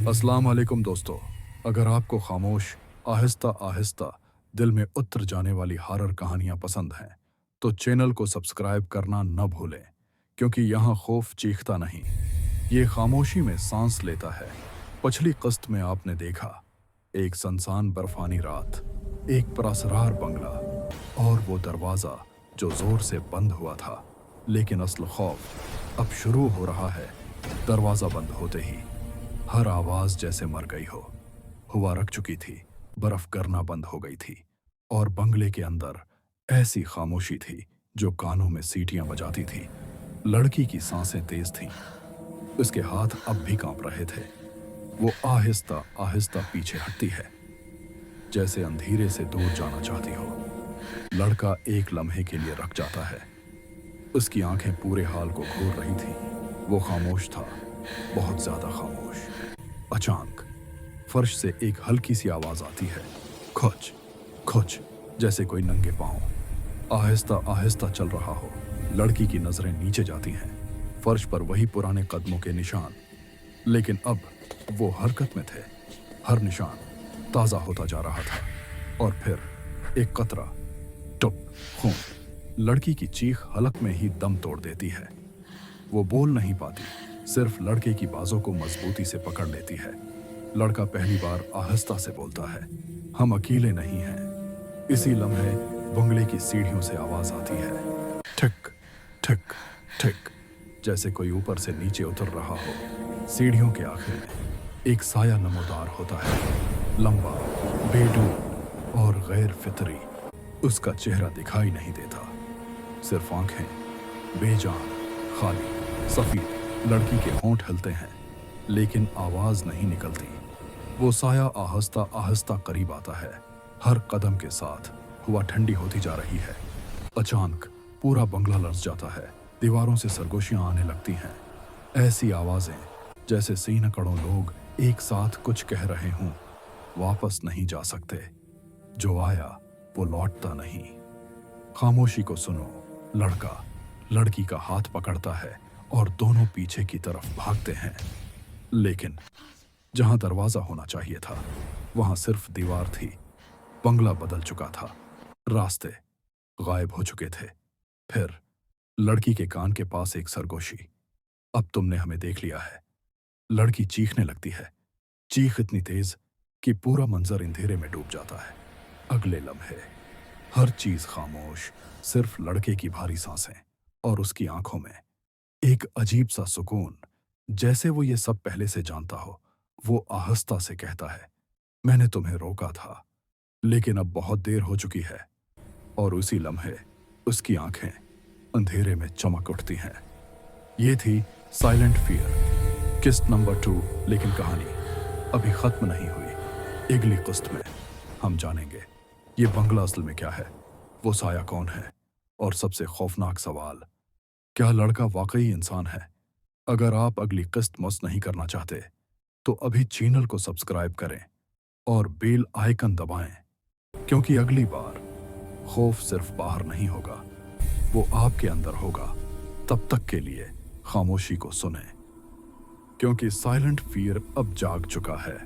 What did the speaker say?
अस्सलाम वालेकुम दोस्तों। अगर आपको खामोश आहिस्ता आहिस्ता दिल में उतर जाने वाली हॉरर कहानियां पसंद हैं तो चैनल को सब्सक्राइब करना न भूलें, क्योंकि यहाँ खौफ चीखता नहीं, ये खामोशी में सांस लेता है। पिछली किस्त में आपने देखा एक सुनसान बर्फानी रात, एक पुरअसरार बंगला और वो दरवाज़ा जो ज़ोर से बंद हुआ था। लेकिन असल खौफ अब शुरू हो रहा है। दरवाज़ा बंद होते ही हर आवाज जैसे मर गई हो। हवा रख चुकी थी, बर्फ गिरना बंद हो गई थी और बंगले के अंदर ऐसी खामोशी थी जो कानों में सीटियां बजाती थी। लड़की की सांसें तेज थीं, उसके हाथ अब भी कांप रहे थे। वो आहिस्ता आहिस्ता पीछे हटती है, जैसे अंधेरे से दूर जाना चाहती हो। लड़का एक लम्हे के लिए रक जाता है, उसकी आंखें पूरे हाल को घूर रही थी। वो खामोश था, बहुत ज्यादा खामोश। अचानक फर्श से एक हल्की सी आवाज आती है, खुच खुच, जैसे कोई नंगे पांव आहिस्ता आहिस्ता चल रहा हो। लड़की की नजरें नीचे जाती हैं, फर्श पर वही पुराने कदमों के निशान, लेकिन अब वो हरकत में थे। हर निशान ताजा होता जा रहा था। और फिर एक कतरा, टुप, खून। लड़की की चीख हलक में ही दम तोड़ देती है। वो बोल नहीं पाती, सिर्फ लड़के की बाजों को मजबूती से पकड़ लेती है। लड़का पहली बार आहिस्ता से बोलता है, हम अकेले नहीं हैं। इसी लम्हे बंगले की सीढ़ियों से आवाज आती है, ठिक ठिक ठिक, जैसे कोई ऊपर से नीचे उतर रहा हो। सीढ़ियों के आखिर में एक साया नमोदार होता है, लंबा, बेडूब और गैर फितरी। उसका चेहरा दिखाई नहीं देता, सिर्फ आंखें बेजान, खाली, सफेद। लड़की के होंठ हिलते हैं, लेकिन आवाज नहीं निकलती। वो साया आहिस्ता आहिस्ता करीब आता है। हर कदम के साथ हवा ठंडी होती जा रही है। अचानक पूरा बंगला लर्ज जाता है, दीवारों से सरगोशियां आने लगती हैं। ऐसी आवाजें जैसे सैकड़ों लोग एक साथ कुछ कह रहे हों, वापस नहीं जा सकते। जो आया वो लौटता नहीं। खामोशी को सुनो। लड़का लड़की का हाथ पकड़ता है और दोनों पीछे की तरफ भागते हैं। लेकिन जहां दरवाजा होना चाहिए था, वहां सिर्फ दीवार थी। बंगला बदल चुका था, रास्ते गायब हो चुके थे। फिर लड़की के कान के पास एक सरगोशी, अब तुमने हमें देख लिया है। लड़की चीखने लगती है, चीख इतनी तेज कि पूरा मंजर अंधेरे में डूब जाता है। अगले लम्हे हर चीज खामोश, सिर्फ लड़के की भारी सांसें और उसकी आंखों में एक अजीब सा सुकून, जैसे वो ये सब पहले से जानता हो। वो आहिस्ता से कहता है, मैंने तुम्हें रोका था, लेकिन अब बहुत देर हो चुकी है। और उसी लम्हे उसकी आंखें अंधेरे में चमक उठती हैं। ये थी साइलेंट फियर, किस्त नंबर 2। लेकिन कहानी अभी खत्म नहीं हुई। अगली किस्त में हम जानेंगे ये बंगला असल में क्या है, वो साया कौन है, और सबसे खौफनाक सवाल, क्या लड़का वाकई इंसान है। अगर आप अगली किस्त मिस नहीं करना चाहते तो अभी चैनल को सब्सक्राइब करें और बेल आइकन दबाएं, क्योंकि अगली बार खौफ सिर्फ बाहर नहीं होगा, वो आपके अंदर होगा। तब तक के लिए खामोशी को सुनें, क्योंकि साइलेंट फियर अब जाग चुका है।